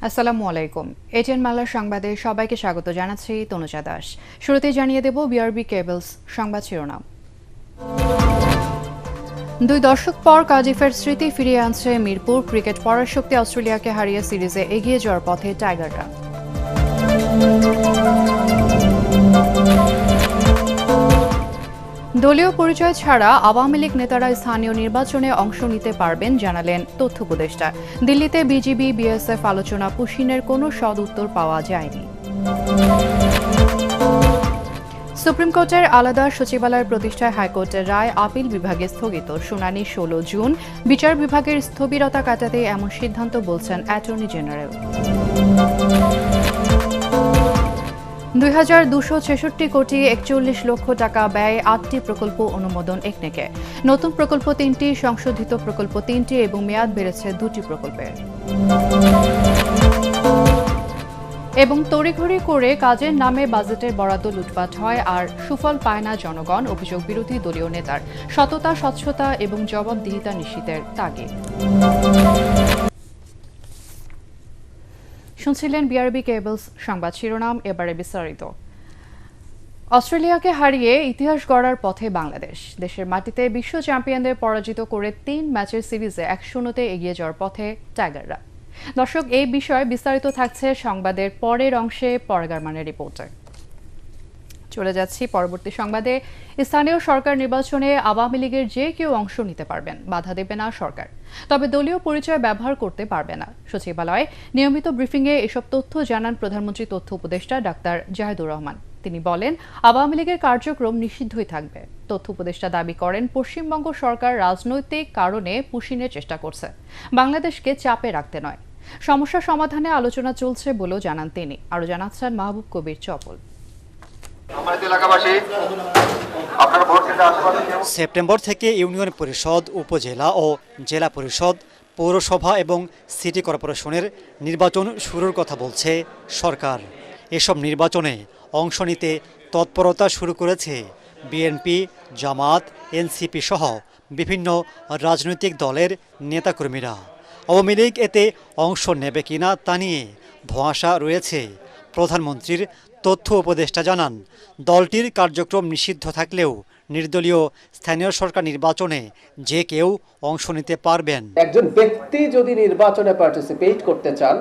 আসসালামু আলাইকুম। এটিএন বাংলার সংবাদে সবাইকে স্বাগত জানাচ্ছি তনুজা দাস। শুরুতেই জানিয়ে দেব বিআরবি কেবলস সংবাদ শিরোনাম। 2 দশক পর কার্ডিফের স্মৃতি ফিরিয়ে আনছে মিরপুর। ক্রিকেট পরাশক্তি অস্ট্রেলিয়াকে হারিয়ে সিরিজে এগিয়ে যাওয়ার পথে টাইগাররা। দলীয় পরিচয় ছাড়া আওয়ামী লীগ নেতারা স্থানীয় নির্বাচনে অংশ নিতে পারবেন জানালেন তথ্য উপদেষ্টা। দিল্লিতে বিজিবি বিএসএফ আলোচনা পুশিনের কোনো সদ উত্তর পাওয়া যায়নি। সুপ্রিম কোর্টের আলাদা সচিবালয় প্রতিষ্ঠায় হাইকোর্টের রায় আপিল বিভাগে স্থগিত। শুনানি 16 জুন। বিচার বিভাগের স্থবিরতা কাটাতে এমন সিদ্ধান্ত বলছেন অ্যাটর্নি জেনারেল। 2266 কোটি 41 লক্ষ টাকা ব্যয়ে 8টি প্রকল্প অনুমোদন একনেকে। নতুন প্রকল্প 3টি, সংশোধিত প্রকল্প 3টি এবং মেয়াদ বেড়েছে 2টি প্রকল্পের। এবং তড়িঘড়ি করে কাজের নামে বাজেটের বরাদ্দ লুটপাট হয় আর সুফল পায় না জনগণ। অভিযোগ বিরোধী দলীয় নেতার। সততা, স্বচ্ছতা এবং জবাবদিহিতা নিশ্চিতের তাগিদ। শুনছিলেন বিআরবি কেবলস সংবাদ শিরোনাম, এবারে বিস্তারিত। অস্ট্রেলিয়াকে হারিয়ে ইতিহাস গড়ার পথে বাংলাদেশ। দেশের মাটিতে বিশ্ব চ্যাম্পিয়নদের পরাজিত করে 3 ম্যাচের সিরিজে 1-0 এগিয়ে যাওয়ার পথে টাইগাররা। দর্শক, এই বিষয়ে বিস্তারিত থাকছে সংবাদের পরের অংশে পরগারমানের রিপোর্টে। চলে যাচ্ছি পরবর্তী সংবাদে। স্থানীয় সরকার নির্বাচনে আওয়ামী লীগের যে কেউ অংশ নিতে পারবেন, বাধা দেবে না সরকার। তবে দলীয় পরিচয় ব্যবহার করতে পারবে না। সচিবালয়ে নিয়মিত ব্রিফিংয়ে এসব তথ্য জানান প্রধানমন্ত্রী তথ্য উপদেষ্টা ডাক্তার জাহিদুর রহমান। তিনি বলেন, আওয়ামী লীগের কার্যক্রম নিষিদ্ধই থাকবে। তথ্য উপদেষ্টা দাবি করেন, পশ্চিমবঙ্গ সরকার রাজনৈতিক কারণে পুশিনের চেষ্টা করছে, বাংলাদেশকে চাপে রাখতে নয়। সমস্যা সমাধানে আলোচনা চলছে বলেও জানান তিনি। আরও জানাচ্ছেন মাহবুব কবির চপল। সেপ্টেম্বর থেকে ইউনিয়ন পরিষদ, উপজেলা ও জেলা পরিষদ, পৌরসভা এবং সিটি কর্পোরেশনের নির্বাচন শুরুর কথা বলছে সরকার। এসব নির্বাচনে অংশ নিতে তৎপরতা শুরু করেছে বিএনপি, জামাত, এনসিপি সহ বিভিন্ন রাজনৈতিক দলের নেতাকর্মীরা। আওয়ামী লীগ এতে অংশ নেবে কিনা তা নিয়ে ধোঁয়াশা রয়েছে। প্রধানমন্ত্রীর তথ্য উপদেষ্টা জানান, দলটির কার্যক্রম নিষিদ্ধ থাকলেও নির্দলীয় স্থানীয় সরকার নির্বাচনে যে কেউ অংশ নিতে পারবেন। একজন ব্যক্তি যদি নির্বাচনে পার্টিসিপেট করতে চান,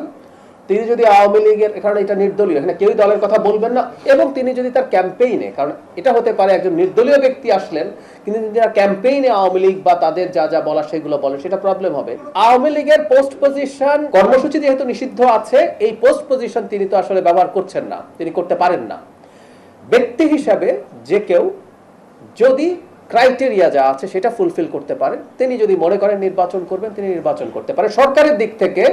তিনি যদি আওয়ামী লীগের, কারণ এটা নির্দলীয়, এখানে কেউই দলের কথা বলবেন না, এবং তিনি যদি তার ক্যাম্পেইনে, কারণ এটা হতে পারে একজন নির্দলীয় ব্যক্তি আসলেন কিন্তু যারা ক্যাম্পেইনে আওয়ামী লীগ বা তাদের যা যা বলা সেগুলো বলেন, সেটা প্রবলেম হবে। আওয়ামী লীগের পোস্ট পজিশন কর্মসূচি যেহেতু নিষিদ্ধ আছে, এই পোস্ট পজিশন তিনি তো আসলে ব্যবহার করছেন না, তিনি করতে পারেন না। ব্যক্তি হিসাবে যে কেউ যদি ক্রাইটেরিয়া যা আছে সেটা ফুলফিল করতে পারেন, তিনি যদি মনে করেন নির্বাচন করবেন, তিনি নির্বাচন করতে পারেন। সরকারের দিক থেকে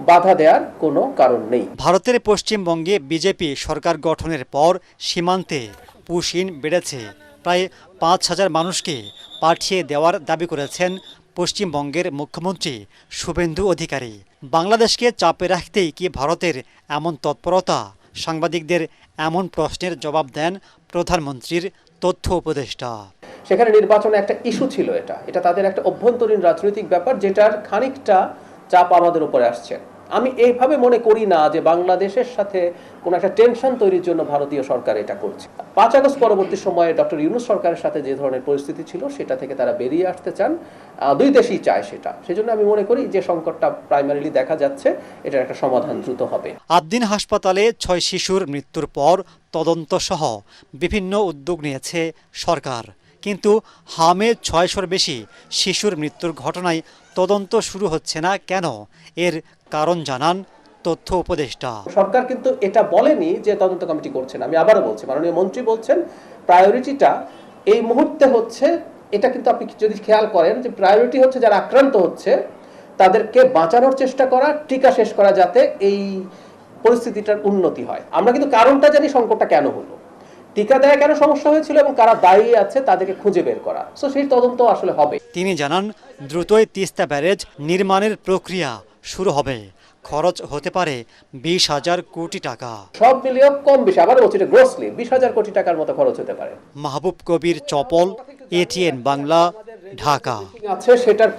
বাধা দেওয়ার কোনো কারণ নেই। ভারতের পশ্চিমবঙ্গে বিজেপি সরকার গঠনের পর সীমান্তে পুশিন বেড়েছে। প্রায় 5,000 মানুষকে পাঠিয়ে দেওয়ার দাবি করেছেন পশ্চিমবঙ্গের মুখ্যমন্ত্রী শুভেন্দু অধিকারী। বাংলাদেশকে চাপে রাখতেই কি ভারতের এমন তৎপরতা? সাংবাদিকদের এমন প্রশ্নের জবাব দেন প্রধানমন্ত্রীর তথ্য উপদেষ্টা। সেখানে নির্বাচনে একটা ইস্যু ছিল, এটা তাদের একটা অভ্যন্তরীণ রাজনৈতিক ব্যাপার, যেটার খানিকটা চাপ আমাদের উপরে আসছে। আমি এইভাবে মনে করি না যে বাংলাদেশের সাথে কোনো একটা টেনশন তৈরির জন্য ভারতীয় সরকার এটা করছে। 5 আগস্ট পরবর্তী সময়ে ডক্টর ইউনূস সরকারের সাথে যে ধরনের পরিস্থিতি ছিল, সেটা থেকে তারা বেরিয়ে আসতে চান। দুই দেশই চায় সেটা। সেজন্য আমি মনে করি যে সংকটটা প্রাইমারিলি দেখা যাচ্ছে, এটার একটা সমাধান দ্রুত হবে। আদ্দিন হাসপাতালে 6 শিশুর মৃত্যুর পর তদন্ত সহ বিভিন্ন উদ্যোগ নিয়েছে সরকার, কিন্তু হামে 600-র বেশি শিশুর মৃত্যুর ঘটনায় তদন্ত শুরু হচ্ছে না কেন? এর কারণ জানান তথ্য উপদেষ্টা। সরকার কিন্তু এটা বলেনি যে তদন্ত কমিটি করছেন। আমি আবারও বলছি, মাননীয় মন্ত্রী বলছেন প্রায়োরিটিটা এই মুহূর্তে হচ্ছে, এটা কিন্তু আপনি যদি খেয়াল করেন যে প্রায়োরিটি হচ্ছে যারা আক্রান্ত হচ্ছে তাদেরকে বাঁচানোর চেষ্টা করা, টিকা শেষ করা, যাতে এই পরিস্থিতিটার উন্নতি হয়। আমরা কিন্তু কারণটা জানি, সংকটটা কেন হলো, টিকা দেয়া কেন সমস্যা হয়েছিল এবং কারা দায়ী আছে তাদেরকে খুঁজে বের করা। সো সেই তদন্ত আসলে হবে। তিনি জানান, দ্রুতই তিস্তা ব্যারেজ নির্মাণের প্রক্রিয়া শুরু হবে। খরচ হতে পারে 20,000 কোটি টাকা। সব মিলিয়ে কম বেশি, আবার বলছি এটা গ্রসলি 20,000 কোটি টাকার মতো খরচ হতে পারে। মাহবুব কবির চপল, এটিএন বাংলা, ঢাকা। আছে সেটার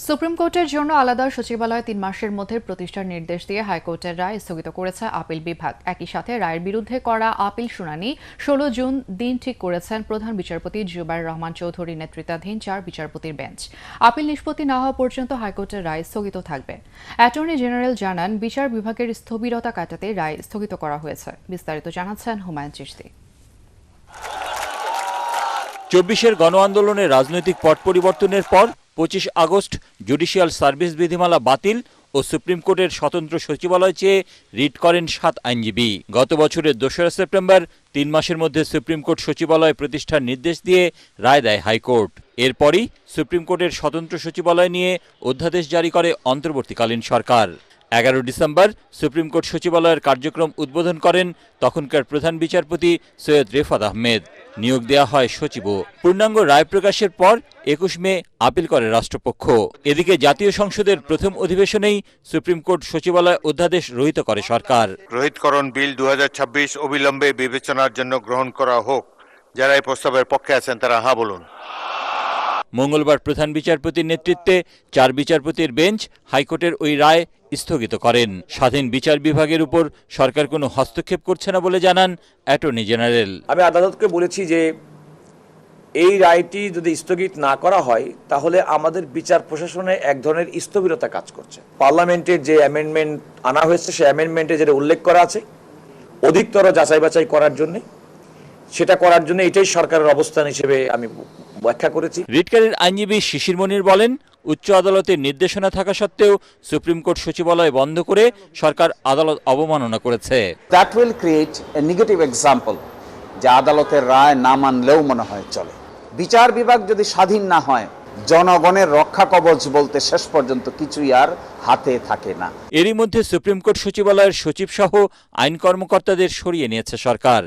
সুপ্রিম কোর্টের জন্য আলাদা সচিবালয় 3 মাসের মধ্যে প্রতিষ্ঠার নির্দেশ দিয়ে হাইকোর্টের রায় স্থগিত করেছে আপিল বিভাগ। একই সাথে রায়ের বিরুদ্ধে করা আপিল শুনানি 16 জুন দিন ঠিক করেছেন প্রধান বিচারপতি জুবাইর রহমান চৌধুরী নেতৃত্বাধীন 4 বিচারপতির বেঞ্চ। আপিল নিষ্পত্তি না হওয়া পর্যন্ত হাইকোর্টের রায় স্থগিত থাকবে। অ্যাটর্নি জেনারেল জানান, বিচার বিভাগের স্থবিরতা কাটাতে রায় স্থগিত করা হয়েছে। বিস্তারিত জানাচ্ছেন হুমায়ুন চিশতি। 24-এর গণ আন্দোলনের রাজনৈতিক পট পরিবর্তনের পর 25 আগস্ট জুডিশিয়াল সার্ভিস বিধিমালা বাতিল ও সুপ্রিম কোর্টের স্বতন্ত্র সচিবালয় চেয়ে রিট করেন 7 আইনজীবী। গত বছরের 2রা সেপ্টেম্বর 3 মাসের মধ্যে সুপ্রিম কোর্ট সচিবালয় প্রতিষ্ঠার নির্দেশ দিয়ে রায় দেয় হাইকোর্ট। এরপরই সুপ্রিম কোর্টের স্বতন্ত্র সচিবালয় নিয়ে অধ্যাদেশ জারি করে অন্তর্বর্তীকালীন সরকার। 11 ডিসেম্বর সুপ্রিম কোর্ট সচিবালয়ের কার্যক্রম উদ্বোধন করেন তখনকার প্রধান বিচারপতি সৈয়দ রেফাত আহমেদ। নিয়োগ দেওয়া হয় সচিবও। পূর্ণাঙ্গ রায় প্রকাশের পর 21 মে আপিল করে রাষ্ট্রপক্ষ। এদিকে জাতীয় সংসদের প্রথম অধিবেশনেই সুপ্রিম কোর্ট সচিবালয় অধ্যাদেশ রহিত করে সরকার। রহিতকরণ বিল 2026 অবিলম্বে বিবেচনার জন্য গ্রহণ করা হোক। যারা এই প্রস্তাবের পক্ষে আছেন তারা হ্যাঁ বলুন। মঙ্গলবার প্রধান বিচারপতির নেতৃত্বে 4 বিচারপতির বেঞ্চ হাইকোর্টের ওই রায় স্থগিত করেন। স্বাধীন বিচার বিভাগের উপর সরকার কোনো হস্তক্ষেপ করছে না বলে জানান অ্যাটর্নি জেনারেল। আমি আদালতকে বলেছি যে এই রায়টি যদি স্থগিত না করা হয় তাহলে আমাদের বিচার প্রশাসনে এক ধরনের স্থবিরতা কাজ করছে। পার্লামেন্টের যে অ্যামেন্ডমেন্ট আনা হয়েছে সেই অ্যামেন্ডমেন্টে যেটা উল্লেখ করা আছে অধিকতর যাচাই বাছাই করার জন্য, সেটা করার জন্য এটাই সরকারের অবস্থান হিসেবে আমি ব্যাখ্যা করেছি। রিটকারীর আইনজীবী শিশির মনির বলেন, উচ্চ আদালতের নির্দেশনা থাকা সত্ত্বেও সুপ্রিম কোর্ট সচিবালয় বন্ধ করে সরকার আদালত অবমাননা করেছে। That will create a negative example, যে আদালতের রায় না মানলেও মনে হয় চলে। বিচার বিভাগ যদি স্বাধীন না হয়, জনগণের রক্ষা কবচ বলতে শেষ পর্যন্ত কিছুই আর হাতে থাকে না। এরই মধ্যে সুপ্রিম কোর্ট সচিবালয়ের সচিব সহ আইন কর্মকর্তাদের সরিয়ে নিয়েছে সরকার।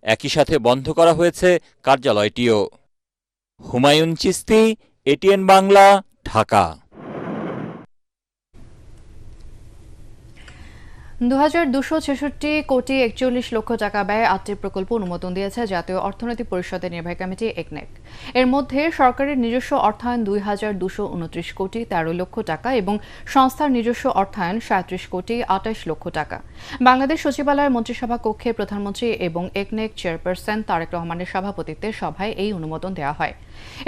একই সাথে বন্ধ করা হয়েছে কার্যালয়টিও। হুমায়ুন চিশতি, এটিএন বাংলা, ঢাকা। 2266 কোটি 41 লক্ষ টাকা ব্যয়ে 8টি প্রকল্প অনুমোদন দিয়েছে জাতীয় অর্থনৈতি পরিষদের নির্বাহী কমিটি একনেক। এর মধ্যে সরকারের নিজস্ব অর্থায়ন 2229 কোটি 13 লক্ষ টাকা এবং সংস্থার নিজস্ব অর্থায়ন 37 কোটি 28 লক্ষ টাকা। বাংলাদেশ সচিবালয়ের মন্ত্রিসভা কক্ষে প্রধানমন্ত্রী এবং একনেক চেয়ারপারসন তারেক রহমানের সভাপতিত্বে সভায় এই অনুমোদন দেওয়া হয়।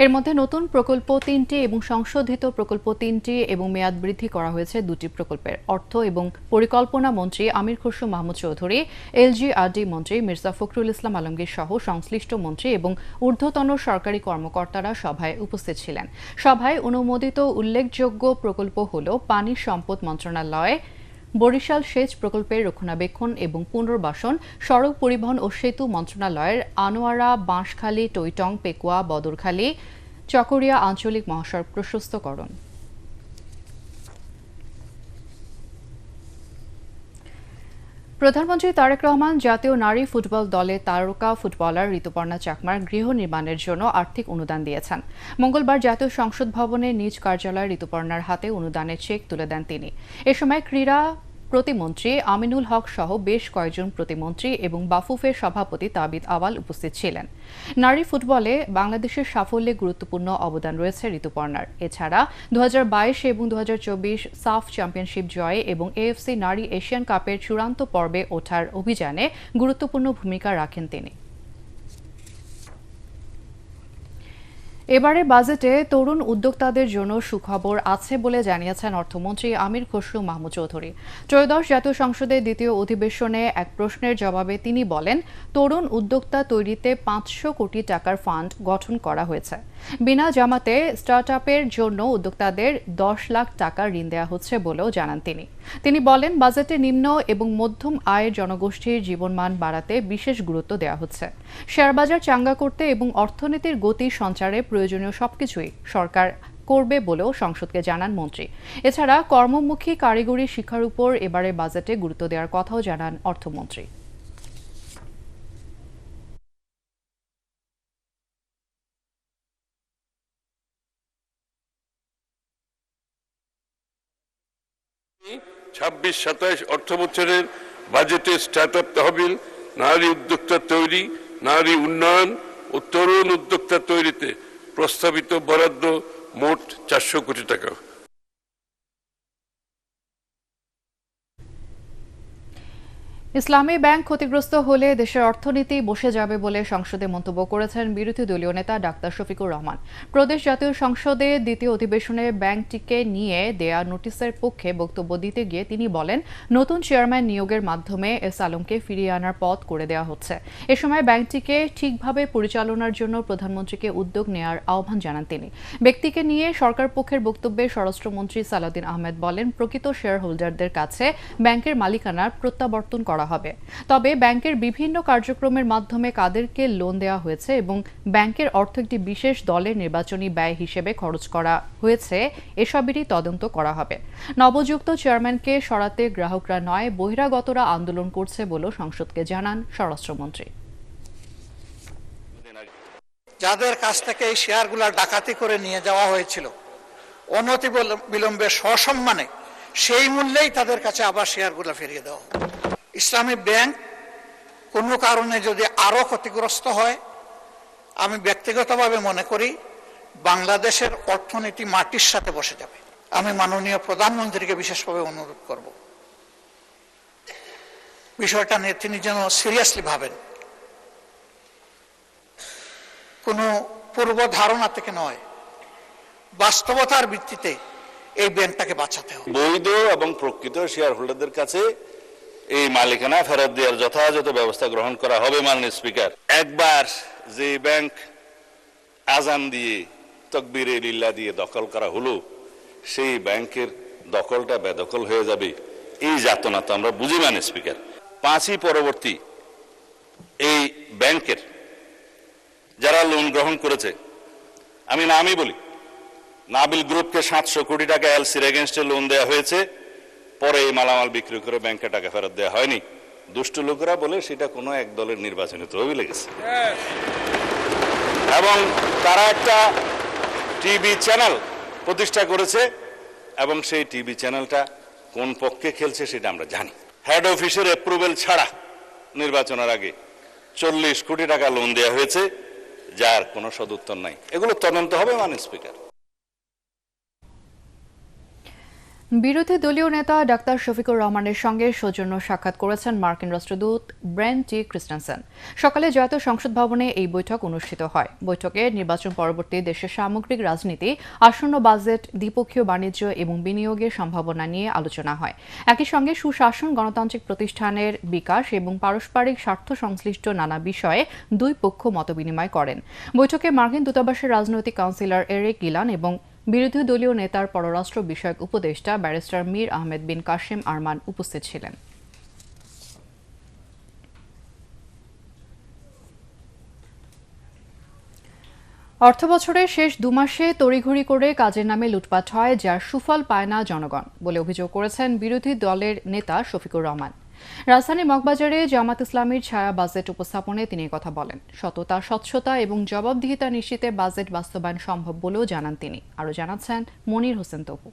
এর মধ্যে নতুন প্রকল্প 3টি এবং সংশোধিত প্রকল্প 3টি এবং মেয়াদ বৃদ্ধি করা হয়েছে 2টি প্রকল্পের। অর্থ এবং পরিকল্পনা মন্ত্রী আমির খসরু মাহমুদ চৌধুরী, এলজিআরডি মন্ত্রী মির্জা ফখরুল ইসলাম আলমগীর সহ সংশ্লিষ্ট মন্ত্রী এবং ঊর্ধ্বতন সরকারি কর্মকর্তারা সভায় উপস্থিত ছিলেন। সভায় অনুমোদিত উল্লেখযোগ্য প্রকল্প হল পানি সম্পদ মন্ত্রণালয় বরিশাল সেচ প্রকল্পের রক্ষণাবেক্ষণ এবং পুনর্বাসন, সড়ক পরিবহন ও সেতু মন্ত্রণালয়ের আনোয়ারা, বাঁশখালী, টইটং, পেকুয়া, বদরখালী, চকরিয়া আঞ্চলিক মহাসড়ক প্রশস্তকরণ। প্রধানমন্ত্রী তারেক রহমান জাতীয় নারী ফুটবল দলের তারকা ফুটবলার ঋতুপর্ণা চাকমার গৃহ নির্মাণের জন্য আর্থিক অনুদান দিয়েছেন। মঙ্গলবার জাতীয় সংসদ ভবনে নিজ কার্যালয়ে ঋতুপর্ণার হাতে অনুদানের চেক তুলে দেন তিনি। এ সময় ক্রীড়া প্রতিমন্ত্রী আমিনুল হক সহ বেশ কয়েকজন প্রতিমন্ত্রী এবং বাফুফের সভাপতি তাবিদ আওয়াল উপস্থিত ছিলেন। নারী ফুটবলে বাংলাদেশের সাফল্যে গুরুত্বপূর্ণ অবদান রয়েছে ঋতুপর্ণার। এছাড়া 2022 এবং 2024 সাফ চ্যাম্পিয়নশিপ জয়ে এবং এএফসি নারী এশিয়ান কাপের চূড়ান্ত পর্বে ওঠার অভিযানে গুরুত্বপূর্ণ ভূমিকা রাখেন তিনি। এবারে বাজেটে তরুণ উদ্যোক্তাদের জন্য সুখবর আছে বলে জানিয়েছেন অর্থমন্ত্রী আমির খসরু মাহমুদ চৌধুরী। ত্রয়োদশ জাতীয় সংসদের দ্বিতীয় অধিবেশনে এক প্রশ্নের জবাবে তিনি বলেন, তরুণ উদ্যোক্তা তৈরিতে 500 কোটি টাকার ফান্ড গঠন করা হয়েছে। বিনা জামাতে স্টার্টআপের জন্য উদ্যোক্তাদের 10 লাখ টাকা ঋণ দেওয়া হচ্ছে বলেও জানান তিনি। তিনি বলেন, বাজেটে নিম্ন এবং মধ্যম আয়ের জনগোষ্ঠীর জীবনমান বাড়াতে বিশেষ গুরুত্ব দেওয়া হচ্ছে। শেয়ারবাজার চাঙ্গা করতে এবং অর্থনীতির গতি সঞ্চারে প্রয়োজনীয় সবকিছুই সরকার করবে বলেও সংসদকে জানান মন্ত্রী। এছাড়া কর্মমুখী কারিগরি শিক্ষার উপর এবারে বাজেটে গুরুত্ব দেওয়ার কথাও জানান অর্থমন্ত্রী। ছাব্বিশ 27 অর্থ বছরের বাজেটে স্টার্টআপ তহবিল, নারী উদ্যোক্তা তৈরি, নারী উন্নয়ন ও তরুণ উদ্যোক্তা তৈরিতে প্রস্তাবিত বরাদ্দ মোট 400 কোটি টাকা। ইসলামী ব্যাংক ক্ষতিগ্রস্ত হলে দেশের অর্থনীতি বসে যাবে বলে সংসদে মন্তব্য করেছেন বিরোধী দলীয় নেতা ডাক্তার শফিকুর রহমান। প্রদেশ জাতীয় সংসদে দ্বিতীয় অধিবেশনে ব্যাংকটিকে নিয়ে দেয়া নোটিশের পক্ষে বক্তব্য দিতে গিয়ে তিনি বলেন, নতুন চেয়ারম্যান নিয়োগের মাধ্যমে এস আলমকে ফিরিয়ে আনার পথ করে দেওয়া হচ্ছে। এ সময় ব্যাংকটিকে ঠিকভাবে পরিচালনার জন্য প্রধানমন্ত্রীকে উদ্যোগ নেওয়ার আহ্বান জানান তিনি। ব্যক্তিকে নিয়ে সরকার পক্ষের বক্তব্যে স্বরাষ্ট্রমন্ত্রী সালাউদ্দিন আহমেদ বলেন, প্রকৃত শেয়ার হোল্ডারদের কাছে ব্যাংকের মালিকানার প্রত্যাবর্তন করা হবে। তবে ব্যাংকের বিভিন্ন কার্যক্রমের মাধ্যমে কাদেরকে লোন দেওয়া হয়েছে এবং ব্যাংকের অর্থ একটি বিশেষ দলের নির্বাচনী ব্যয় হিসেবে খরচ করা হয়েছে এসবেরই তদন্ত করা হবে। নবযুক্ত চেয়ারম্যানকে সরাতে গ্রাহকরা নয়, বহিরাগতরা আন্দোলন করছে বলেও সংসদকে জানান স্বরাষ্ট্রমন্ত্রী। যাদের কাছ থেকে এই শেয়ারগুলো ডাকাতি করে নিয়ে যাওয়া হয়েছিল, অনতি বিলম্বে সসম্মানে সেই মূল্যেই তাদের কাছে আবার শেয়ারগুলো ফিরিয়ে দেওয়া। ইসলামী ব্যাংক কোনো কারণে যদি আরো ক্ষতিগ্রস্ত হয়, আমি ব্যক্তিগতভাবে মনে করি বাংলাদেশের অর্থনীতি মাটির সাথে বসে যাবে। আমি মাননীয় প্রধানমন্ত্রীকে বিশেষভাবে অনুরোধ করব, বিষয়টা নিয়ে তিনি যেন সিরিয়াসলি ভাবেন। কোনো পূর্ব ধারণা থেকে নয়, বাস্তবতার ভিত্তিতে এই ব্যাংকটাকে বাঁচাতে হবে। বৈধ এবং প্রকৃত শেয়ার হোল্ডারদের কাছে এই মালিকানা ফেরত দেওয়ার যথাযথ ব্যবস্থা গ্রহণ করা হবে। মাননীয় স্পিকার, একবার যে ব্যাংক আজান দিয়ে তকবীরে লিল্লাহ দিয়ে দখল করা হলো, সেই ব্যাংকের দখলটা বেদখল হয়ে যাবে। এই যাতনা তো আমরা বুঝি। মাননীয় স্পিকার, 5ই পরবর্তী এই ব্যাংকের যারা লোন গ্রহণ করেছে, আমি নামই বলি, নাবিল গ্রুপকে 700 কোটি টাকা এলসির এগেনস্টে লোন দেওয়া হয়েছে। পরে এই মালামাল বিক্রি করে ব্যাংকে টাকা ফেরত দেওয়া হয়নি। দুষ্টু লোকেরা বলে সেটা কোনো এক দলের নির্বাচনী তহবিলে গেছে, এবং তারা একটা টিভি চ্যানেল প্রতিষ্ঠা করেছে, এবং সেই টিভি চ্যানেলটা কোন পক্ষে খেলছে সেটা আমরা জানি। হেড অফিসের অ্যাপ্রুভেল ছাড়া নির্বাচনের আগে 40 কোটি টাকা লোন দেওয়া হয়েছে, যার কোনো সদুত্তর নাই। এগুলো তদন্ত হবে। মাননীয় স্পিকার, বিরোধী দলীয় নেতা ডাক্তার শফিকুর রহমানের সঙ্গে সৌজন্য সাক্ষাৎ করেছেন মার্কিন রাষ্ট্রদূত ব্রেন টি ক্রিস্টেনসেন। সকালে জাতীয় সংসদ ভবনে এই বৈঠক অনুষ্ঠিত হয়। বৈঠকে নির্বাচন পরবর্তী দেশের সামগ্রিক রাজনীতি, আসন্ন বাজেট, দ্বিপক্ষীয় বাণিজ্য এবং বিনিয়োগের সম্ভাবনা নিয়ে আলোচনা হয়। একই সঙ্গে সুশাসন, গণতান্ত্রিক প্রতিষ্ঠানের বিকাশ এবং পারস্পরিক স্বার্থ সংশ্লিষ্ট নানা বিষয়ে দুই পক্ষ মতবিনিময় করেন। বৈঠকে মার্কিন দূতাবাসের রাজনৈতিক কাউন্সিলর এরিক গিলান এবং বিরোধী দলীয় নেতার পররাষ্ট্র বিষয়ক উপদেষ্টা ব্যারিস্টার মীর আহমেদ বিন কাশেম আরমান উপস্থিত ছিলেন। অর্থবছরের শেষ 2 মাসে তড়িঘড়ি করে কাজের নামে লুটপাট হয়, যার সুফল পায় না জনগণ বলে অভিযোগ করেছেন বিরোধী দলের নেতা শফিকুর রহমান। রাজধানী মগবাজারে জামাত ইসলামীর ছায়া বাজেট উপস্থাপনে তিনি কথা বলেন। সততা, স্বচ্ছতা এবং জবাবদিহিতা নিশ্চিতে বাজেট বাস্তবায়ন সম্ভব বলেও জানান তিনি। আরও জানাচ্ছেন মনির হোসেন তপু।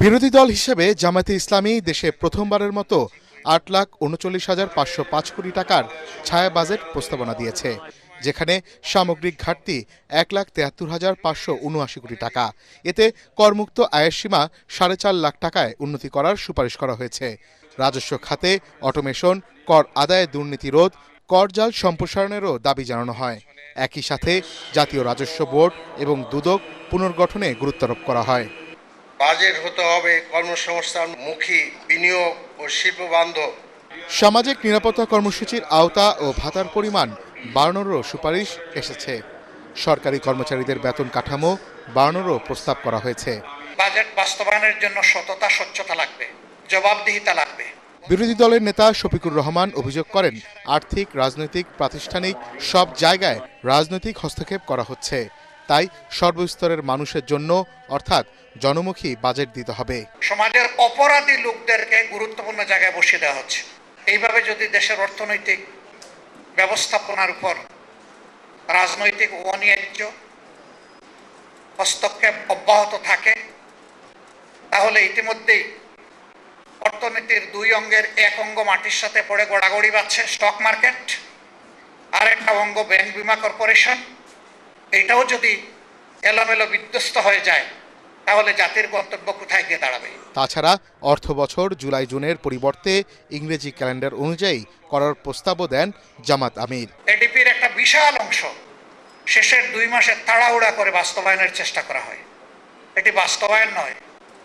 বিরোধী দল হিসেবে জামায়াতে ইসলামী দেশে প্রথমবারের মতো 8,39,505 কোটি টাকার ছায়া বাজেট প্রস্তাবনা দিয়েছে, যেখানে সামগ্রিক ঘাটতি 1,73,579 কোটি টাকা। এতে করমুক্ত আয়ের সীমা 4.5 লাখ টাকায় উন্নতি করার সুপারিশ করা হয়েছে। রাজস্ব খাতে অটোমেশন, কর আদায়ে দুর্নীতি রোধ, করজাল সম্প্রসারণেরও দাবি জানানো হয়। একই সাথে জাতীয় রাজস্ব বোর্ড এবং দুদক পুনর্গঠনে গুরুত্বারোপ করা হয়। বাজেট হতে হবে কর্মসংস্থানমুখী, বিনিয়োগ ও শিল্প বান্ধব। সামাজিক নিরাপত্তা কর্মসূচির আওতা ও ভাতার পরিমাণ বাড়ানোরও সুপারিশ এসেছে। সরকারি কর্মচারীদের বেতন কাঠামো বাড়ানোরও প্রস্তাব করা হয়েছে। বাজেট বাস্তবায়নের জন্য সততা, স্বচ্ছতা লাগবে, জবাবদিহিতা লাগবে। বিরোধী দলের নেতা শফিকুর রহমান অভিযোগ করেন, আর্থিক, রাজনৈতিক, প্রাতিষ্ঠানিক সব জায়গায় রাজনৈতিক হস্তক্ষেপ করা হচ্ছে। তাই সর্বস্তরের মানুষের জন্য অর্থাৎ জনমুখী বাজেট দিতে হবে। সমাজের অপরাধী লোকদেরকে গুরুত্বপূর্ণ জায়গায় বসিয়ে দেওয়া হচ্ছে। এইভাবে যদি দেশের অর্থনৈতিক ব্যবস্থাপনার উপর রাজনৈতিক অনিবার্য হস্তক্ষেপ অব্যাহত থাকে, তাহলে ইতিমধ্যেই অর্থনীতির 2 অঙ্গের এক অঙ্গ মাটির সাথে পড়ে গড়াগড়ি বাচ্ছে, স্টক মার্কেট, আর একটা অঙ্গ ব্যাংক বিমা কর্পোরেশন। এটাও যদি এলোমেলো বিধ্বস্ত হয়ে যায়, তাহলে জাতির গন্তব্য কোথায় গিয়ে দাঁড়াবে? তাছাড়া অর্থ বছর জুলাই জুনের পরিবর্তে ইংরেজি ক্যালেন্ডার অনুযায়ী করার প্রস্তাবও দেন জামাত আমির। এডিপির একটা বিশাল অংশ শেষের 2 মাসে তাড়াহুড়া করে বাস্তবায়নের চেষ্টা করা হয়। এটি বাস্তবায়ন নয়,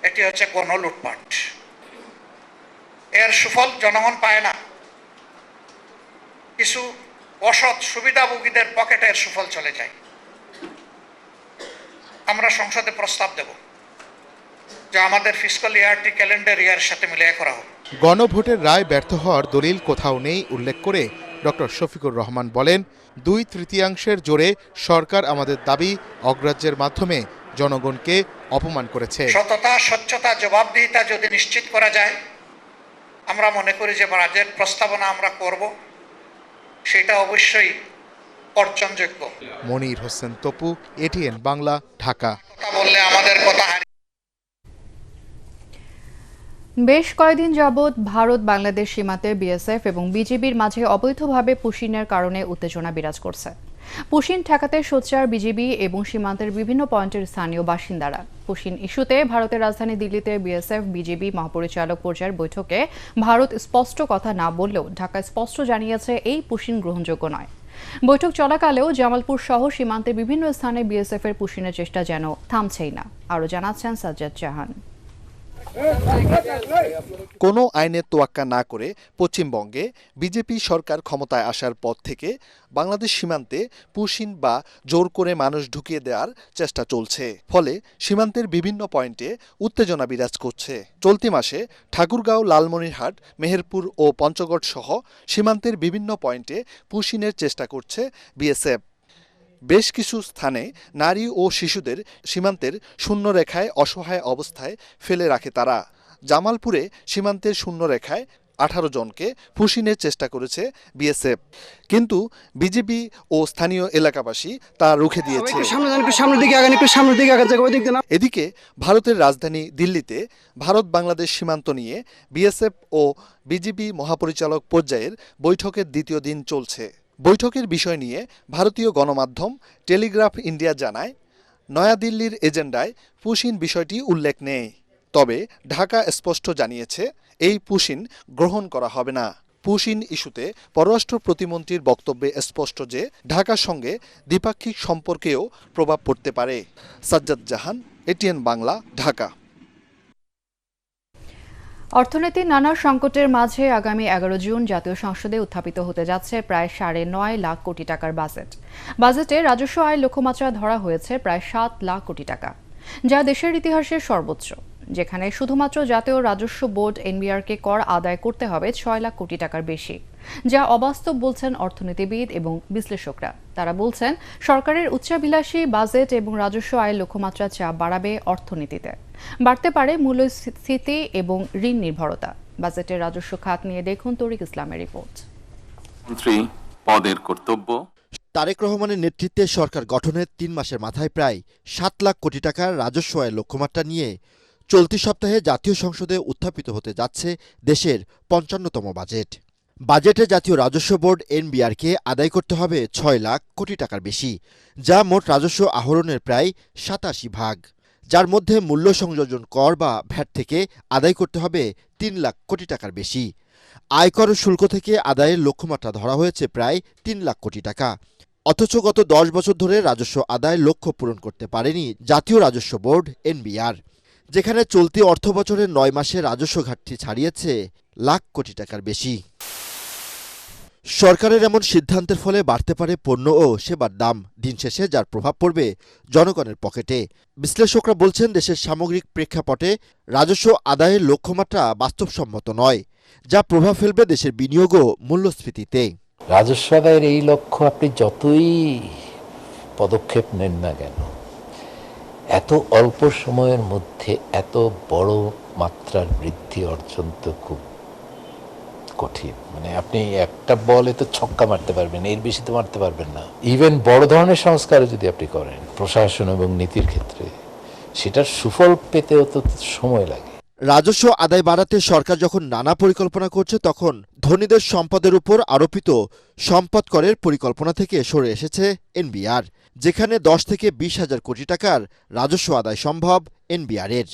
এটি হচ্ছে গণলুটপাট। এর সুফল জনগণ পায় না, কিছু অসৎ সুবিধাভোগীদের পকেটের সুফল চলে যায়। আমরা সংসদে প্রস্তাব দেব যে আমাদের ফিসকাল ইয়ারটি ক্যালেন্ডার ইয়ারের সাথে মিলিয়ে করা হোক। গণভোটের রায় ব্যর্থ হওয়ার দলিল কোথাও নেই উল্লেখ করে ডক্টর শফিকুর রহমান বলেন, 2/3 জোরে সরকার আমাদের দাবি অগ্রাহ্যের মাধ্যমে জনগণকে অপমান করেছে। সততা, স্বচ্ছতা, জবাবদিহিতা যদি নিশ্চিত করা যায়, আমরা মনে করি যে রাজ্যের প্রস্তাবনা আমরা করব, সেটা অবশ্যই অর্জনযোগ্য। মনির হোসেন তপু, এটিএন বাংলা, ঢাকা। বললে আমাদের কথা বেশ কয়েকদিন যাবৎ ভারত বাংলাদেশ সীমান্তে বিএসএফ এবং বিজিবির মাঝে অবৈধভাবে পুশিনের কারণে উত্তেজনা বিরাজ করছে। পুশিন ঠেকাতে সোচ্চার বিজিবি এবং সীমান্তের বিভিন্ন পয়েন্টের স্থানীয় বাসিন্দারা। পুশিন ইস্যুতে ভারতের রাজধানী দিল্লিতে বিএসএফ বিজিবি মহাপরিচালক পর্যায়ের বৈঠকে ভারত স্পষ্ট কথা না বললেও ঢাকা স্পষ্ট জানিয়েছে এই পুশিন গ্রহণযোগ্য নয়। বৈঠক চলাকালেও জামালপুর সহ সীমান্তের বিভিন্ন স্থানে বিএসএফ এর পুশিনের চেষ্টা যেন থামছেই না। আরও জানাচ্ছেন সাজ্জাদ জাহান। কোনো আইনের তোয়াক্কা না করে পশ্চিমবঙ্গে বিজেপি সরকার ক্ষমতায় আসার পর থেকে বাংলাদেশ সীমান্তে পুশিন বা জোর করে মানুষ ঢুকিয়ে দেওয়ার চেষ্টা চলছে। ফলে সীমান্তের বিভিন্ন পয়েন্টে উত্তেজনা বিরাজ করছে। চলতি মাসে ঠাকুরগাঁও, লালমনিরহাট, মেহেরপুর ও পঞ্চগড় সহ সীমান্তের বিভিন্ন পয়েন্টে পুশিনের চেষ্টা করছে বিএসএফ। বেশ কিছু স্থানে নারী ও শিশুদের সীমান্তের শূন্যরেখায় অসহায় অবস্থায় ফেলে রাখে তারা। জামালপুরে সীমান্তের শূন্যরেখায় 18 জনকে পুশিনের চেষ্টা করেছে বিএসএফ, কিন্তু বিজেপি ও স্থানীয় এলাকাবাসী তা রুখে দিয়েছে। এদিকে ভারতের রাজধানী দিল্লিতে ভারত বাংলাদেশ সীমান্ত নিয়ে বিএসএফ ও বিজিবি মহাপরিচালক পর্যায়ের বৈঠকের দ্বিতীয় দিন চলছে। বৈঠকের বিষয় নিয়ে ভারতীয় গণমাধ্যম টেলিগ্রাফ ইন্ডিয়া জানায়, নয়াদিল্লির এজেন্ডায় পুশিন বিষয়টি উল্লেখ নেই। তবে ঢাকা স্পষ্ট জানিয়েছে এই পুশিন গ্রহণ করা হবে না। পুশিন ইস্যুতে পররাষ্ট্র প্রতিমন্ত্রীর বক্তব্যে স্পষ্ট যে ঢাকার সঙ্গে দ্বিপাক্ষিক সম্পর্কেও প্রভাব পড়তে পারে। সাজ্জাদ জাহান, এটিএন বাংলা, ঢাকা। অর্থনীতির নানা সংকটের মাঝে আগামী 11 জুন জাতীয় সংসদে উত্থাপিত হতে যাচ্ছে প্রায় 9.5 লাখ কোটি টাকার বাজেট। বাজেটে রাজস্ব আয় লক্ষ্যমাত্রা ধরা হয়েছে প্রায় 7 লাখ কোটি টাকা, যা দেশের ইতিহাসের সর্বোচ্চ, যেখানে শুধুমাত্র জাতীয় রাজস্ব বোর্ড এনবিআরকে কর আদায় করতে হবে 6 লাখ কোটি টাকার বেশি, যা অবাস্তব বলছেন অর্থনীতিবিদ এবং বিশ্লেষকরা। তারা বলছেন সরকারের উচ্চাভিলাষী বাজেট এবং রাজস্ব আয়ের লক্ষ্যমাত্রা চাপ বাড়াবে অর্থনীতিতে, বাড়তে পারে মূল্যস্ফীতি এবং ঋণ নির্ভরতা। বাজেটের রাজস্ব খাত নিয়ে দেখুন তরিক ইসলামের রিপোর্ট। মন্ত্রী পদের কর্তব্য। তারেক রহমানের নেতৃত্বে সরকার গঠনের 3 মাসের মাথায় প্রায় 7 লাখ কোটি টাকার রাজস্ব আয়ের লক্ষ্যমাত্রা নিয়ে চলতি সপ্তাহে জাতীয় সংসদে উত্থাপিত হতে যাচ্ছে দেশের 55তম বাজেট। বাজেটে জাতীয় রাজস্ব বোর্ড এনবিআরকে আদায় করতে হবে 6 লাখ কোটি টাকার বেশি, যা মোট রাজস্ব আহরণের প্রায় 87 ভাগ, যার মধ্যে মূল্য সংযোজন কর বা ভ্যাট থেকে আদায় করতে হবে 3 লাখ কোটি টাকার বেশি। আয়কর শুল্ক থেকে আদায়ের লক্ষ্যমাত্রা ধরা হয়েছে প্রায় 3 লাখ কোটি টাকা। অথচ গত 10 বছর ধরে রাজস্ব আদায়ের লক্ষ্য পূরণ করতে পারেনি জাতীয় রাজস্ব বোর্ড এনবিআর, যেখানে চলতি অর্থবছরের 9 মাসে রাজস্ব ঘাটতি ছাড়িয়েছে লাখ কোটি টাকার বেশি। সরকারের এমন সিদ্ধান্তের ফলে বাড়তে পারে পণ্য ও সেবার দাম, দিন শেষে যার প্রভাব পড়বে জনগণের পকেটে। বিশ্লেষকরা বলছেন দেশের সামগ্রিক প্রেক্ষাপটে রাজস্ব আদায়ের লক্ষ্যমাত্রা বাস্তবসম্মত নয়, যা প্রভাব ফেলবে দেশের বিনিয়োগ ও মূল্যস্ফীতিতে। রাজস্ব আদায়ের এই লক্ষ্য আপনি যতই পদক্ষেপ নেন না কেন, এত অল্প সময়ের মধ্যে এত বড় মাত্রার বৃদ্ধি অর্জন তো খুব কঠিন। মানে আপনি একটা বলে তো ছক্কা মারতে পারবেন, এর বেশি তো মারতে পারবেন না। ইভেন বড় ধরনের সংস্কারও যদি আপনি করেন প্রশাসন এবং নীতির ক্ষেত্রে, সেটার সুফল পেতেও তো সময় লাগে। রাজস্ব আদায় বাড়াতে সরকার যখন নানা পরিকল্পনা করছে, তখন ধনীদের সম্পদের উপর আরোপিত সম্পদ করের পরিকল্পনা থেকে সরে এসেছে এনবিআর, যেখানে 10 থেকে 20 হাজার কোটি টাকার রাজস্ব আদায় সম্ভব এনবিআরের।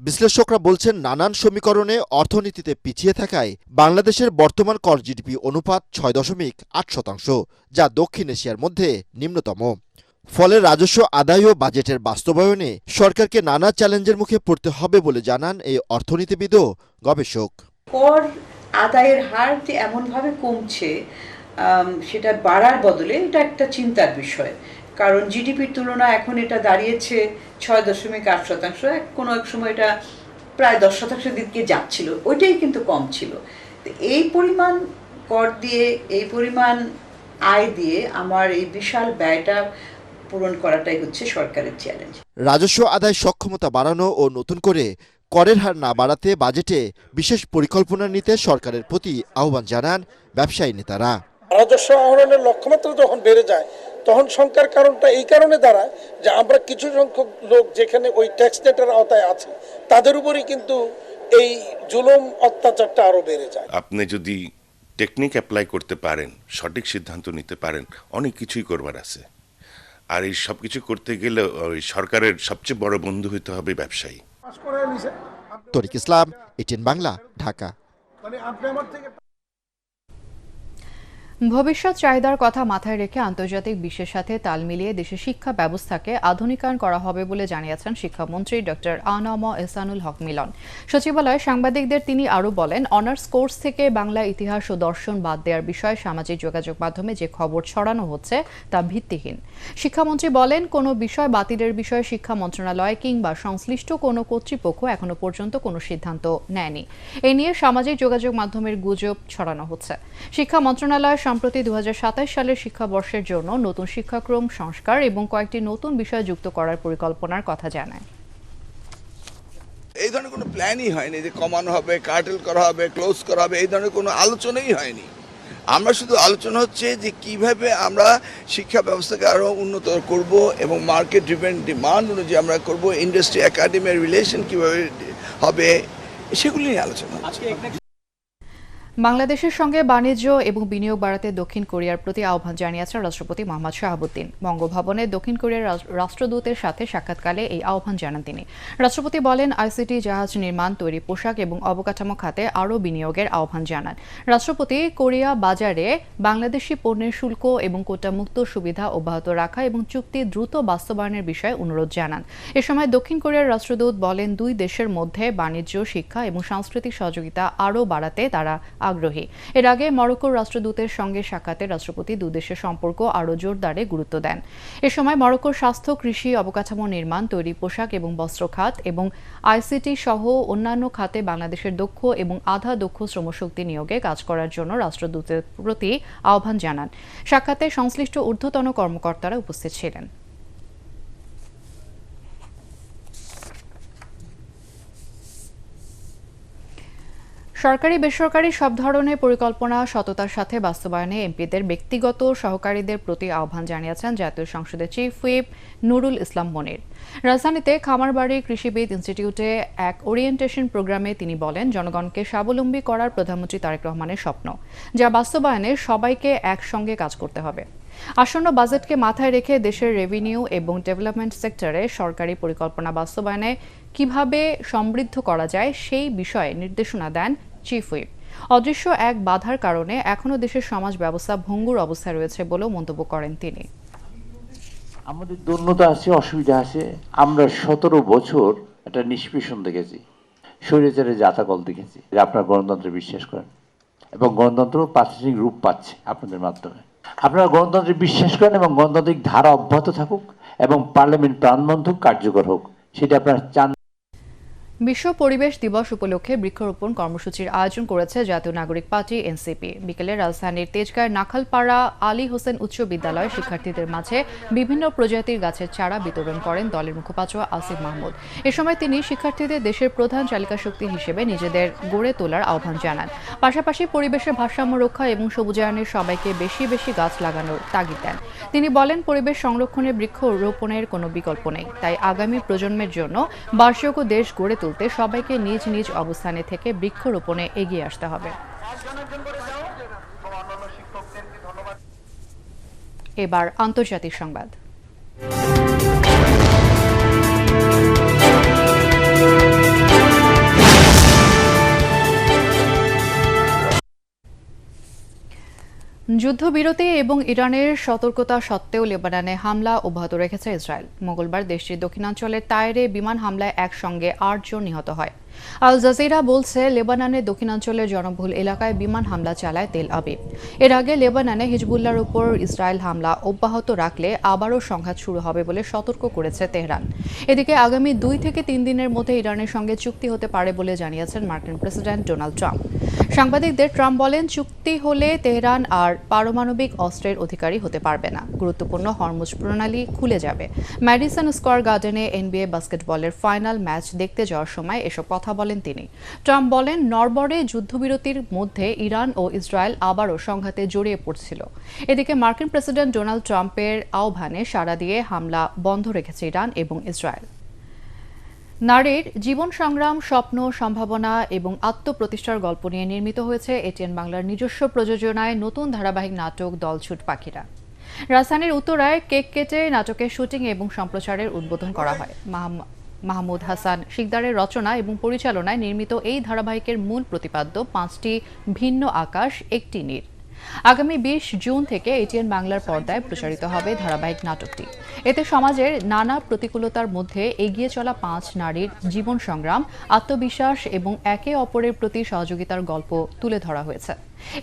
বিশ্লেষকরা বলছেন, নানান সমীকরণে অর্থনীতিতে পিছিয়ে থাকায় বাংলাদেশের বর্তমান কর জিডিপি অনুপাত 6.8%, যা দক্ষিণ এশিয়ার মধ্যে নিম্নতম। ফলে রাজস্ব আদায় ও বাজেটের বাস্তবায়নে সরকারকে নানা চ্যালেঞ্জের মুখে পড়তে হবে বলে জানান এই অর্থনীতিবিদ ও গবেষক। কর আদায়ের হার যে এমনভাবে কমছে, সেটা বাড়ার বদলে এটা একটা চিন্তার বিষয়। কারণ জিডিপির তুলনায় এখন এটা দাঁড়িয়েছে 6.8%, কোনো এক সময় এটা প্রায় 10% দিকে যাচ্ছিল, ওইটাই কিন্তু কম ছিল। তো এই পরিমাণ কর দিয়ে, এই পরিমাণ আয় দিয়ে আমার এই বিশাল ব্যয়টা পূরণ করাটাই হচ্ছে সরকারের চ্যালেঞ্জ। রাজস্ব আদায় সক্ষমতা বাড়ানো ও নতুন করে করের হার না বাড়াতে বাজেটে বিশেষ পরিকল্পনা নিতে সরকারের প্রতি আহ্বান জানান ব্যবসায়ী নেতারা। রাজস্ব আহরণের লক্ষ্যমাত্রা যখন বেড়ে যায়, তখন শঙ্কার কারণটা এই কারণে দাঁড়ায় যে আমরা কিছু সংখ্যক লোক যেখানে ওই ট্যাক্স নেটের আওতায় আছে, তাদের উপরই কিন্তু এই জুলুম অত্যাচারটা আরো বেড়ে যায়। আপনি যদি টেকনিক অ্যাপ্লাই করতে পারেন, সঠিক সিদ্ধান্ত নিতে পারেন, অনেক কিছুই করবার আছে। আর এই সব কিছু করতে গেলে ওই সরকারের সবচেয়ে বড় বন্ধু হতে হবে ব্যবসায়ী। তরিক ইসলাম, এটিএন বাংলা, ঢাকা। ভবিষ্যৎ চাহিদার কথা মাথায় রেখে আন্তর্জাতিক বিশ্বের সাথে তাল মিলিয়ে দেশের শিক্ষা ব্যবস্থাকে আধুনিকায়ন করা হবে বলে জানিয়েছেন শিক্ষামন্ত্রী ডক্টর আ.ন.ম এহসানুল হক মিলন। সচিবালয়ে সাংবাদিকদের তিনি আরও বলেন, অনার্স কোর্স থেকে বাংলা ইতিহাস ও দর্শন বাদ দেওয়ার বিষয়ে সামাজিক যোগাযোগ মাধ্যমে যে খবর ছড়ানো হচ্ছে তা ভিত্তিহীন। শিক্ষামন্ত্রী বলেন, কোনো বিষয় বাতিলের বিষয়ে শিক্ষা মন্ত্রণালয় কিংবা সংশ্লিষ্ট কোনো কর্তৃপক্ষ এখনো পর্যন্ত কোনো সিদ্ধান্ত নেয়নি। এ নিয়ে সামাজিক যোগাযোগ মাধ্যমের গুজব ছড়ানো হচ্ছে। শিক্ষা মন্ত্রণালয় সম্প্রতি 2027 সালের শিক্ষাবর্ষের জন্য নতুন শিক্ষাক্রম সংস্কার এবং কয়েকটি নতুন বিষয় যুক্ত করার পরিকল্পনার কথা জানায়। এই ধরনের কোনো প্ল্যানই হয়নি যে কমানো হবে, কার্টেল করা হবে, ক্লোজ করা হবে, এই ধরনের কোনো আলোচনাই হয়নি। আমরা শুধু আলোচনা হচ্ছে যে কিভাবে আমরা শিক্ষা ব্যবস্থাকে আরও উন্নত করব এবং মার্কেট ড্রিভেন ডিমান্ড অনুযায়ী আমরা করব, ইন্ডাস্ট্রি একাডেমির রিলেশন কিভাবে হবে, সেগুলি নিয়ে আলোচনা হচ্ছে। বাংলাদেশের সঙ্গে বাণিজ্য এবং বিনিয়োগ বাড়াতে দক্ষিণ কোরিয়ার প্রতি আহ্বান জানিয়েছেন রাষ্ট্রপতি মোহাম্মদ শাহাবুদ্দিন। বঙ্গভবনে দক্ষিণ কোরিয়ার রাষ্ট্রদূতের সাথে সাক্ষাৎকালে এই আহ্বান জানান তিনি। রাষ্ট্রপতি বলেন, আইসিটি, জাহাজ নির্মাণ, তৈরি পোশাক এবং অবকাঠামো খাতে আরও বিনিয়োগের আহ্বান জানান। রাষ্ট্রপতি কোরিয়া বাজারে বাংলাদেশি পণ্যের শুল্ক এবং কোটামুক্ত সুবিধা অব্যাহত রাখা এবং চুক্তি দ্রুত বাস্তবায়নের বিষয়ে অনুরোধ জানান। এ সময় দক্ষিণ কোরিয়ার রাষ্ট্রদূত বলেন, দুই দেশের মধ্যে বাণিজ্য, শিক্ষা এবং সাংস্কৃতিক সহযোগিতা আরও বাড়াতে তারা আগ্রহী। এর আগে মরক্কোর রাষ্ট্রদূতের সঙ্গে সাক্ষাতে রাষ্ট্রপতি দুদেশের সম্পর্ক আরও জোরদারে গুরুত্ব দেন। এ সময় মরক্কোর স্বাস্থ্য, কৃষি, অবকাঠামো নির্মাণ, তৈরি পোশাক এবং বস্ত্র খাত এবং আইসিটি সহ অন্যান্য খাতে বাংলাদেশের দক্ষ এবং আধা দক্ষ শ্রমশক্তি নিয়োগে কাজ করার জন্য রাষ্ট্রদূতের প্রতি আহ্বান জানান। সাক্ষাতে সংশ্লিষ্ট ঊর্ধ্বতন কর্মকর্তারা উপস্থিত ছিলেন। সরকারি বেসরকারি সব ধরনের পরিকল্পনা সততার সাথে বাস্তবায়নে এমপিদের ব্যক্তিগত সহকারীদের প্রতি আহ্বান জানিয়েছেন জাতীয় সংসদের চিফ হুইপ নুরুল ইসলাম মনির। রাজধানীতে খামারবাড়ি কৃষিবিদ ইনস্টিটিউটে এক ওরিয়েন্টেশন প্রোগ্রামে তিনি বলেন, জনগণকে স্বাবলম্বী করার প্রধানমন্ত্রী তারেক রহমানের স্বপ্ন, যা বাস্তবায়নে সবাইকে একসঙ্গে কাজ করতে হবে। আসন্ন বাজেটকে মাথায় রেখে দেশের রেভিনিউ এবং ডেভেলপমেন্ট সেক্টরে সরকারি পরিকল্পনা বাস্তবায়নে কিভাবে সমৃদ্ধ করা যায় সেই বিষয়ে নির্দেশনা দেন চিফ হুইপ। অদৃশ্য এক বাধার কারণে এখনো দেশের সমাজ ব্যবস্থা ভঙ্গুর অবস্থায় রয়েছে বলেও মন্তব্য করেন তিনি। আমাদের দুর্নীতি আছে, অসুবিধা আছে। আমরা 17 বছর একটা নিষ্পেষণ দেখেছি, স্বৈরাচারের জাতাকল দেখেছি। আপনারা গণতন্ত্রে বিশ্বাস করেন এবং গণতন্ত্র প্রাতিষ্ঠানিক রূপ পাচ্ছে আপনাদের মাধ্যমে। আপনারা গণতন্ত্রে বিশ্বাস করেন এবং গণতান্ত্রিক ধারা অব্যাহত থাকুক এবং পার্লামেন্ট প্রাণবন্ধক কার্যকর হোক, সেটা আপনারা চান। বিশ্ব পরিবেশ দিবস উপলক্ষে বৃক্ষরোপণ কর্মসূচির আয়োজন করেছে জাতীয় নাগরিক পার্টি এনসিপি। বিকেলে রাজধানীর তেজগাঁয়ের নাখালপাড়া আলী হোসেন উচ্চ বিদ্যালয়ের শিক্ষার্থীদের মাঝে বিভিন্ন প্রজাতির গাছের চারা বিতরণ করেন দলের মুখপাত্র আসিফ মাহমুদ। এ সময় তিনি শিক্ষার্থীদের দেশের প্রধান চালিকা শক্তি হিসেবে নিজেদের গড়ে তোলার আহ্বান জানান। পাশাপাশি পরিবেশের ভারসাম্য রক্ষা এবং সবুজায়নের সবাইকে বেশি বেশি গাছ লাগানোর তাগিদ দেন। তিনি বলেন, পরিবেশ সংরক্ষণে বৃক্ষরোপণের কোনো বিকল্প নেই, তাই আগামী প্রজন্মের জন্য বাসযোগ্য দেশ গড়ে তুলতে তুলতে সবাইকে নিজ নিজ অবস্থানে থেকে বৃক্ষরোপণে এগিয়ে আসতে হবে। এবার আন্তর্জাতিক সংবাদ। যুদ্ধবিরতি এবং ইরানের সতর্কতা সত্ত্বেও লেবাননে হামলা অব্যাহত রেখেছে ইসরায়েল। মঙ্গলবার দেশটির দক্ষিণাঞ্চলের তায়েরে বিমান হামলায় একসঙ্গে ৮ জন নিহত হয়। আল জাজিরা বলছে লেবাননের দক্ষিণাঞ্চলের জনবহুল এলাকায় বিমান হামলা চালায় তেল আবিব। এর আগে লেবাননে হিজবুল্লাহর উপর ইসরায়েল হামলা অব্যাহত রাখলে আবারও সংঘাত শুরু হবে বলে সতর্ক করেছে তেহরান। এদিকে আগামী 2 থেকে 3 দিনের মধ্যে ইরানের সঙ্গে চুক্তি হতে পারে বলে জানিয়েছেন মার্কিন প্রেসিডেন্ট ডোনাল্ড ট্রাম্প। সাংবাদিকদের ট্রাম্প বলেন, চুক্তি হলে তেহরান আর পারমাণবিক অস্ত্রের অধিকারী হতে পারবে না। গুরুত্বপূর্ণ হরমুজ প্রণালী খুলে যাবে। ম্যাডিসন স্কয়ার গার্ডেনে NBA বাস্কেটবলের ফাইনাল ম্যাচ দেখতে যাওয়ার সময় এসব কথা বলেন তিনি। ট্রাম্প বলেন, নরবরে যুদ্ধবিরতির মধ্যে ইরান ও ইসরায়েল আবারও সংঘাতে জড়িয়ে পড়ছিল। এদিকে মার্কিন প্রেসিডেন্ট ডোনাল্ড ট্রাম্পের আহ্বানে সাড়া দিয়ে হামলা বন্ধ রেখেছে ইরান এবং ইসরায়েল। নারীর জীবন সংগ্রাম, স্বপ্ন, সম্ভাবনা এবং আত্মপ্রতিষ্ঠার গল্প নিয়ে নির্মিত হয়েছে এটিএন বাংলার নিজস্ব প্রযোজনায় নতুন ধারাবাহিক নাটক দলছুট পাখিরা। রাজধানীর উত্তরায় কেক কেটে নাটকের শুটিং এবং সম্প্রচারের উদ্বোধন করা হয়। মাহমুদ হাসান শিকদারের রচনা এবং পরিচালনায় নির্মিত এই ধারাবাহিকের মূল প্রতিপাদ্য 5টি ভিন্ন আকাশ একটি নীড়। আগামী 20 জুন থেকে এটিএন বাংলার পর্দায় প্রচারিত হবে ধারাবাহিক নাটকটি। এতে সমাজের নানা প্রতিকূলতার মধ্যে এগিয়ে চলা 5 নারীর জীবন সংগ্রাম, আত্মবিশ্বাস এবং একে অপরের প্রতি সহযোগিতার গল্প তুলে ধরা হয়েছে।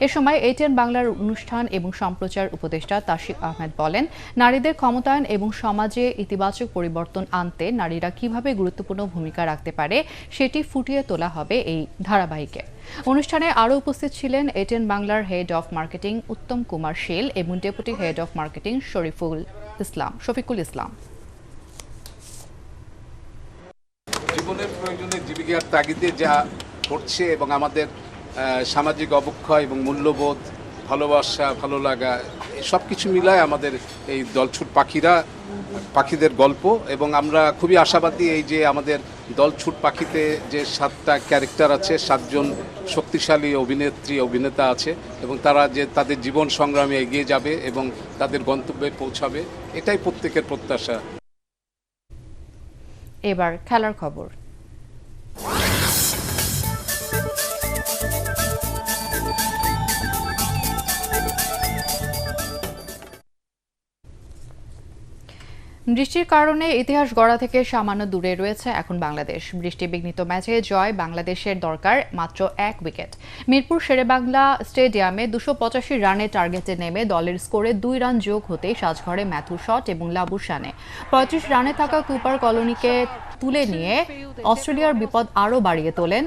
এ সময় এটিএন বাংলার অনুষ্ঠান এবং সম্প্রচার উপদেষ্টা তাশিক আহমেদ বলেন, নারীদের ক্ষমতায়ন এবং সমাজে ইতিবাচক পরিবর্তন আনতে নারীরা কিভাবে গুরুত্বপূর্ণ ভূমিকা রাখতে পারে সেটি ফুটিয়ে তোলা হবে এই ধারাবাহিকে। অনুষ্ঠানে আরও উপস্থিত ছিলেন এটিএন বাংলার head of marketing Uttam Kumar Shil এবং deputy head of marketing Shafiqul Islam. জীবনের প্রয়োজনে জীবিকার তাগিদে যা ঘটছে এবং আমাদের সামাজিক অবক্ষয় এবং মূল্যবোধ, ভালোবাসা, ভালো লাগা, সব কিছু মিলায় আমাদের এই দলছুট পাখিদের গল্প। এবং আমরা খুবই আশাবাদী এই যে আমাদের দলছুট পাখিতে যে 7টা ক্যারেক্টার আছে, 7 জন শক্তিশালী অভিনেতা আছে এবং তারা যে তাদের জীবন সংগ্রামে এগিয়ে যাবে এবং তাদের গন্তব্যে পৌঁছাবে, এটাই প্রত্যেকের প্রত্যাশা। এবার খেলার খবর। বৃষ্টির কারণে ইতিহাস গড়া থেকে সামান্য দূরে রয়েছে এখন বাংলাদেশ। বৃষ্টিবিঘ্নিত ম্যাচে জয় বাংলাদেশের দরকার মাত্র 1 উইকেট। মিরপুর শেরেবাংলা স্টেডিয়ামে 285 রানের টার্গেটে নেমে দলের স্কোরে 2 রান যোগ হতেই সাজঘরে ম্যাথু শট এবং লাবুর শানে 35 রানে থাকা কুপার কলোনিকে তুলে নিয়ে অস্ট্রেলিয়ার বিপদ আরও বাড়িয়ে তোলেন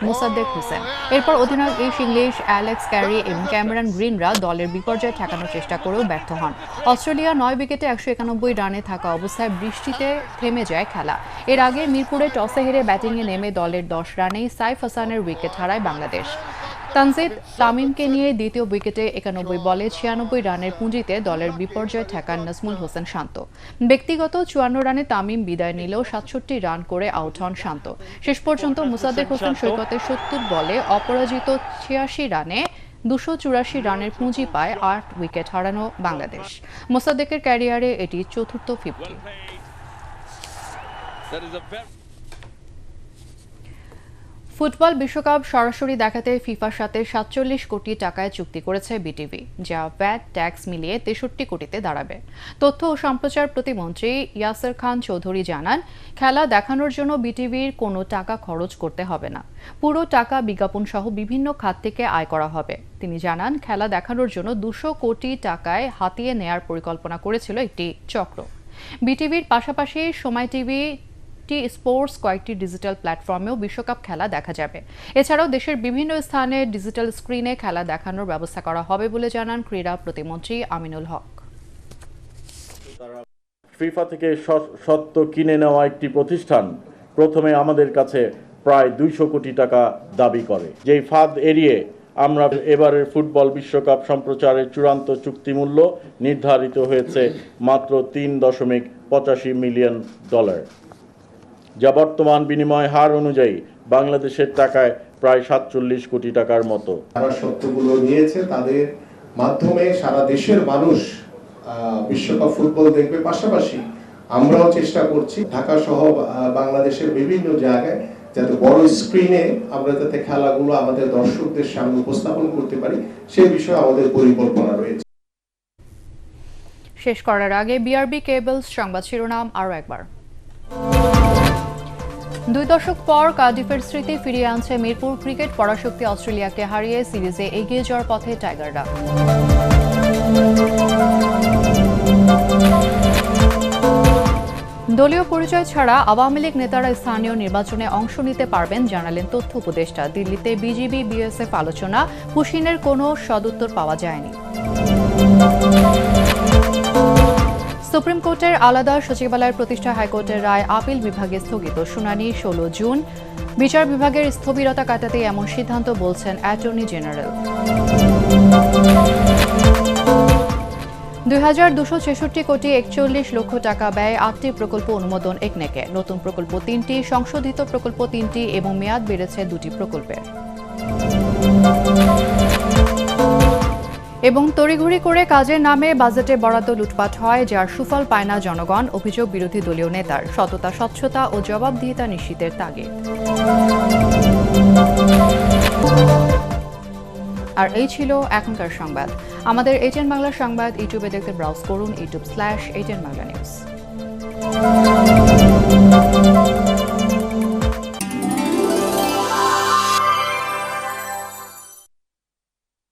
মোসাদ্দেক হোসেন। এরপর অধিনায়ক ইশ ইংলিশ, অ্যালেক্স ক্যারি এবং ক্যামেরন গ্রিনরা দলের বিপর্যয় ঠেকানোর চেষ্টা করেও ব্যর্থ হন। অস্ট্রেলিয়া 9 উইকেটে 191 রানে থাকা অবস্থায় বৃষ্টিতে থেমে যায় খেলা। এর আগে মিরপুরে টসে হেরে ব্যাটিংয়ে নেমে দলের 10 রানেই সাইফ হাসানের উইকেট হারায় বাংলাদেশ। তানজিদ তামিমকে নিয়ে দ্বিতীয় উইকেটে 91 বলে 96 রানের পুঁজিতে দলের বিপর্যয় ঠেকান নাজমুল হোসেন শান্ত। ব্যক্তিগত 54 রানে তামিম বিদায় নিলেও 67 রান করে আউট হন শান্ত। শেষ পর্যন্ত মোসাদ্দেক হোসেন সৈকতের 70 বলে অপরাজিত 86 রানে 284 রানের পুঁজি পায় 8 উইকেট হারানো বাংলাদেশ। মোসাদ্দেকের ক্যারিয়ারে এটি চতুর্থ 50। ফুটবল বিশ্বকাপ সরাসরি দেখাতে ফিফার সাথে 47 কোটি টাকায় চুক্তি করেছে বিটিভি, যা ভ্যাট ট্যাক্স মিলিয়ে 63 কোটিতে দাঁড়াবে। তথ্য ও সম্প্রচার প্রতিমন্ত্রী ইয়াসের খান চৌধুরী জানান, খেলা দেখানোর জন্য বিটিভির কোনো টাকা খরচ করতে হবে না। পুরো টাকা বিজ্ঞাপন সহ বিভিন্ন খাত থেকে আয় করা হবে। তিনি জানান, খেলা দেখানোর জন্য 200 কোটি টাকায় হাতিয়ে নেয়ার পরিকল্পনা করেছিল একটি চক্র। বিটিভির পাশাপাশি সময় টিভি, স্পোর্টস কয়েকটি ডিজিটাল প্ল্যাটফর্মেও বিশ্বকাপ খেলা দেখা যাবে। এছাড়াও দেশের বিভিন্ন স্থানে ডিজিটাল স্ক্রিনে খেলা দেখানোর ব্যবস্থা করা হবে বলে জানান ক্রীড়া প্রতিমন্ত্রী আমিনুল হক। ফিফা থেকে সত্ত্ব কিনে নেওয়া একটি প্রতিষ্ঠান প্রথমে আমাদের কাছে প্রায় 200 কোটি টাকা দাবি করে। যেই ফাঁদ এড়িয়ে আমরা এবারের ফুটবল বিশ্বকাপ সম্প্রচারের চূড়ান্ত চুক্তিমূল্য নির্ধারিত হয়েছে মাত্র $3.85 মিলিয়ন। যা বর্তমান বিনিময় হার অনুযায়ী বাংলাদেশের টাকায় প্রায় 47 কোটি টাকার মতো। যারা সত্যগুলো নিয়েছে তাদের মাধ্যমে সারা দেশের মানুষ বিশ্বকাপ ফুটবল দেখবে। পাশাপাশি আমরাও চেষ্টা করছি ঢাকা সহ বাংলাদেশের বিভিন্ন জায়গায় যাতে বড় স্ক্রিনে আমরা যাতে খেলাগুলো আমাদের দর্শকদের সামনে উপস্থাপন করতে পারি সেই বিষয়ে আমাদের পরিকল্পনা রয়েছে। শেষ করার আগে বিআরবি কেবলস সংবাদ শিরোনাম আরও একবার। 2 দশক পর কার্ডিফের স্মৃতি ফিরিয়ে আনছে মিরপুর ক্রিকেট। পরাশক্তি অস্ট্রেলিয়াকে হারিয়ে সিরিজে এগিয়ে যাওয়ার পথে টাইগাররা। দলীয় পরিচয় ছাড়া আওয়ামী লীগ নেতারা স্থানীয় নির্বাচনে অংশ নিতে পারবেন জানালেন তথ্য উপদেষ্টা। দিল্লিতে বিজিবি বিএসএফ আলোচনা, পুশিনের কোনো সদুত্তর পাওয়া যায়নি। সুপ্রিম কোর্টের আলাদা সচিবালয়ের প্রতিষ্ঠা, হাইকোর্টের রায় আপিল বিভাগে স্থগিত। শুনানি 16 জুন। বিচার বিভাগের স্থবিরতা কাটাতে এমন সিদ্ধান্ত বলছেন অ্যাটর্নি জেনারেল। 2266 কোটি 41 লক্ষ টাকা ব্যয়ে 8টি প্রকল্প অনুমোদন একনেকে। নতুন প্রকল্প 3টি, সংশোধিত প্রকল্প 3টি এবং মেয়াদ বেড়েছে 2টি প্রকল্পের। এবং তড়িঘড়ি করে কাজের নামে বাজেটে বরাদ্দ লুটপাট হয়, যার সুফল পায় না জনগণ। অভিযোগ বিরোধী দলীয় নেতার। সততা, স্বচ্ছতা ও জবাবদিহিতা নিশ্চিতের তাগিদ। আর এই ছিল এখনকার সংবাদ। আমাদের ATN বাংলা সংবাদ ইউটিউবে দেখতে ব্রাউজ করুন youtube/ATN Bangla News।